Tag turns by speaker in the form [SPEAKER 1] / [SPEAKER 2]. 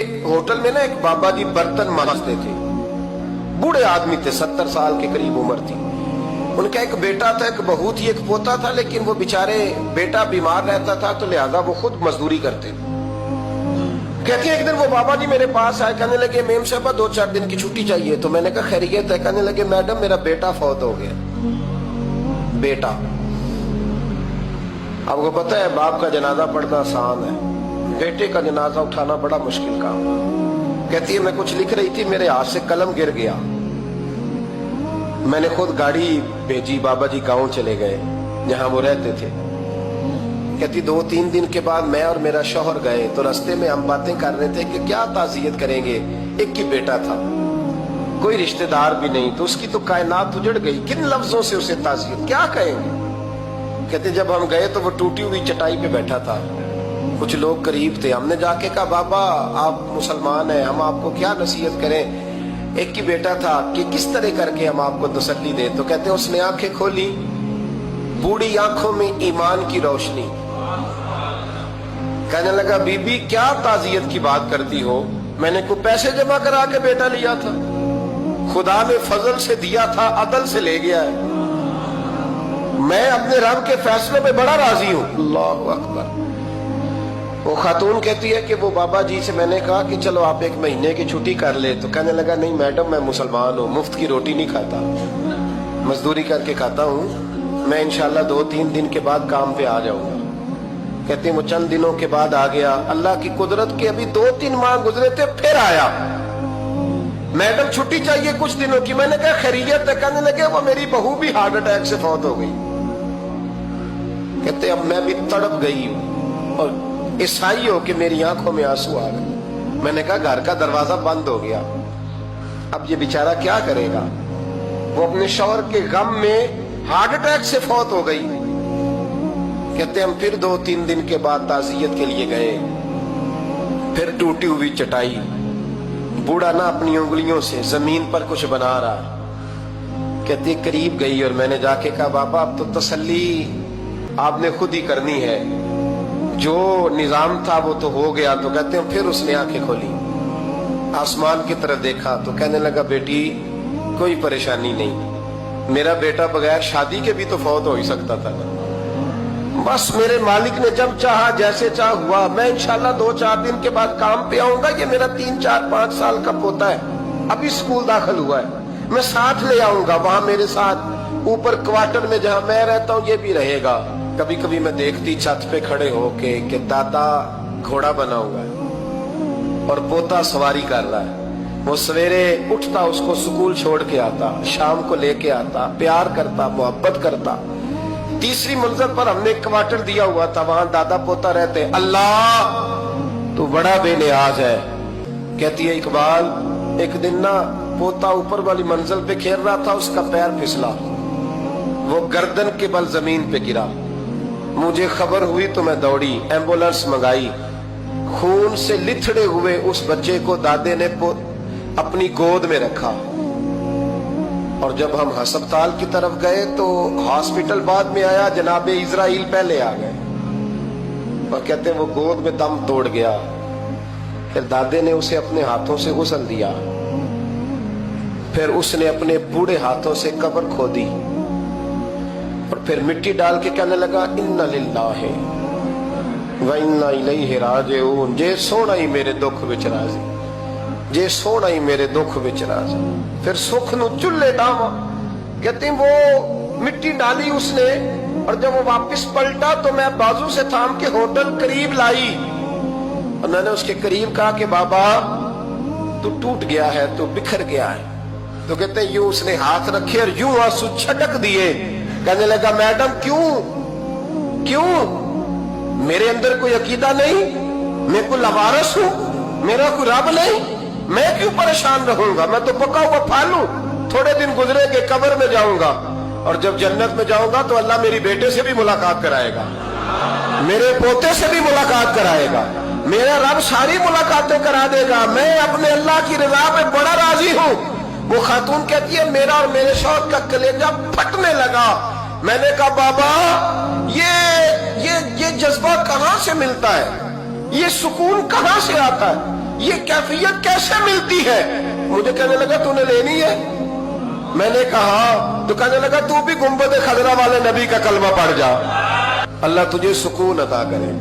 [SPEAKER 1] Hotel में ना एक बाबा जी बर्तन मांजते थे। बूढ़े आदमी थे, 70 साल के करीब उम्र थी। उनका एक बेटा था, एक बहू थी, एक पोता था, लेकिन वो बेचारे बेटा बीमार रहता था तो लिहाजा वो खुद मजदूरी करते थे। कहते हैं एक दिन वो बाबा जी मेरे पास आए, कहने लगे मेम साहबा 2-4 दिन की छुट्टी चाहिए। तो मैंने कहा खैरियत है? कहने लगे मैडम मेरा बेटा फौत हो गया। बेटा, आपको पता है बाप का जनाजा पढ़ना आसान है, बेटे का जनाजा उठाना बड़ा मुश्किल काम। कहती है मैं कुछ लिख रही थी, मेरे हाथ से कलम गिर गया। मैंने खुद गाड़ी भेजी, बाबा जी गांव चले गए जहां वो रहते थे। कहती 2-3 दिन के बाद मैं और मेरा शौहर गए तो रास्ते में हम बातें कर रहे थे कि क्या ताज़ियत करेंगे। एक ही बेटा था, कोई रिश्तेदार भी नहीं, तो उसकी तो कायनात उजड़ गई। किन लफ्जों से उसे ताज़ियत क्या कहेंगे। कहते जब हम गए तो वो टूटी हुई चटाई पे बैठा था, कुछ लोग करीब थे। हमने जाके कहा बाबा आप मुसलमान हैं, हम आपको क्या नसीहत करें, एक ही बेटा था, कि किस तरह करके हम आपको तसल्ली दें। तो कहते उसने आंखें खोली, बूढ़ी आंखों में ईमान की रोशनी। कहने लगा बीबी क्या ताज़ियत की बात करती हो, मैंने कोई पैसे जमा करा के बेटा लिया था, खुदा ने फजल से दिया था, अदल से ले गया है। मैं अपने रब के फैसलों पे बड़ा राजी हूं। अल्लाहु अकबर। वो खातून कहती है कि वो बाबा जी से मैंने कहा कि चलो आप 1 महीने की छुट्टी कर ले। तो कहने लगा नहीं मैडम मैं मुसलमान हूँ, मुफ्त की रोटी नहीं खाता, मजदूरी करके खाता हूँ, मैं इंशाल्लाह 2-3 दिन के बाद काम पे आ जाऊंगा। कहती वो चंद दिनों के बाद आ गया। अल्लाह की कुदरत के अभी 2-3 माह गुजरे थे, फिर आया। मैडम छुट्टी चाहिए कुछ दिनों की। मैंने कहा खैरियत है? कहने लगे वो मेरी बहू भी हार्ट अटैक से फौत हो गई। कहते अब मैं भी तड़प गई हूँ और ईसाई हो कि मेरी आंखों में आंसू आ गए। मैंने कहा घर का दरवाजा बंद हो गया, अब ये बेचारा क्या करेगा। वो अपने शौहर के गम में हार्ट अटैक से फौत हो गई। कहते हम फिर 2-3 दिन के बाद ताज़ियत के लिए गए, फिर टूटी हुई चटाई, बूढ़ा ना अपनी उंगलियों से जमीन पर कुछ बना रहा। कहते करीब गई और मैंने जाके कहा बाबा अब तो तसल्ली आपने खुद ही करनी है, जो निजाम था वो तो हो गया। तो कहते हैं फिर उसने आंखें खोली, आसमान की तरफ देखा तो कहने लगा बेटी कोई परेशानी नहीं, मेरा बेटा बगैर शादी के भी तो फौत हो ही सकता था ना, बस मेरे मालिक ने जब चाहा जैसे चाह हुआ। मैं इंशाल्लाह 2-4 दिन के बाद काम पे आऊंगा। ये मेरा 3-4-5 साल का पोता है, अभी स्कूल दाखिल हुआ है, मैं साथ ले आऊंगा, वहां मेरे साथ ऊपर क्वार्टर में जहां मैं रहता हूँ ये भी रहेगा। कभी कभी मैं देखती छत पे खड़े होके कि दादा घोड़ा बना हुआ है और पोता सवारी कर रहा है। वो सवेरे उठता, उसको स्कूल छोड़ के आता, शाम को लेके आता, प्यार करता, मोहब्बत करता। तीसरी मंजिल पर हमने क्वार्टर दिया हुआ था, वहां दादा पोता रहते। अल्लाह तो बड़ा बेनियाज है। कहती है इकबाल एक दिन ना पोता ऊपर वाली मंजिल पे खेल रहा था, उसका पैर फिसला, वो गर्दन के बल जमीन पे गिरा। मुझे खबर हुई तो मैं दौड़ी, एम्बुलेंस मंगाई। खून से लिथड़े हुए उस बच्चे को दादे ने अपनी गोद में रखा। और जब हम अस्पताल की तरफ गए तो हॉस्पिटल बाद में आया, जनाबे इजराइल पहले आ गए और कहते वो गोद में दम तोड़ गया। फिर दादे ने उसे अपने हाथों से गुस्ल दिया, फिर उसने अपने बूढ़े हाथों से कब्र खोदी और फिर मिट्टी डाल के कहने लगा इन्ना लिल्लाहि व इन्ना इलैहि राजिऊन। जे सोना ही मेरे दुख विच राजी, जे सोना ही मेरे दुख विच राजी। फिर सुख नु चुल्ले डावा। कहती वो मिट्टी डाली उसने और जब वो वापस पलटा तो मैं बाजू से थाम के होटल करीब लाई और मैंने उसके करीब कहा कि बाबा तू टूट गया है, तू बिखर गया है। तो कहते यूं उसने हाथ रखे और यूं आंसू छटक दिए। कहने लगा मैडम क्यों क्यों, मेरे अंदर कोई अकीदा नहीं, मैं कोई लवारस हूं, मेरा कोई रब नहीं, मैं क्यों परेशान रहूंगा, मैं तो पका हुआ फल हूं। थोड़े दिन गुजरेंगे कब्र में जाऊंगा और जब जन्नत में जाऊंगा तो अल्लाह मेरी बेटे से भी मुलाकात कराएगा, मेरे पोते से भी मुलाकात कराएगा, मेरा रब सारी मुलाकातें करा देगा। मैं अपने अल्लाह की रजा पे बड़ा राजी हूं। वो खातून कहती है मेरा और मेरे शौहर का कलेजा फटने लगा। मैंने कहा बाबा ये जज्बा कहां से मिलता है, ये सुकून कहां से आता है। یہ کیفیت کیسے ملتی ہے؟ مجھے کہنے لگا تو نے لینی ہے؟ میں نے کہا تو کہنے لگا تو بھی گنبد خضرا والے نبی کا کلمہ پڑھ جا، اللہ تجھے سکون عطا کرے۔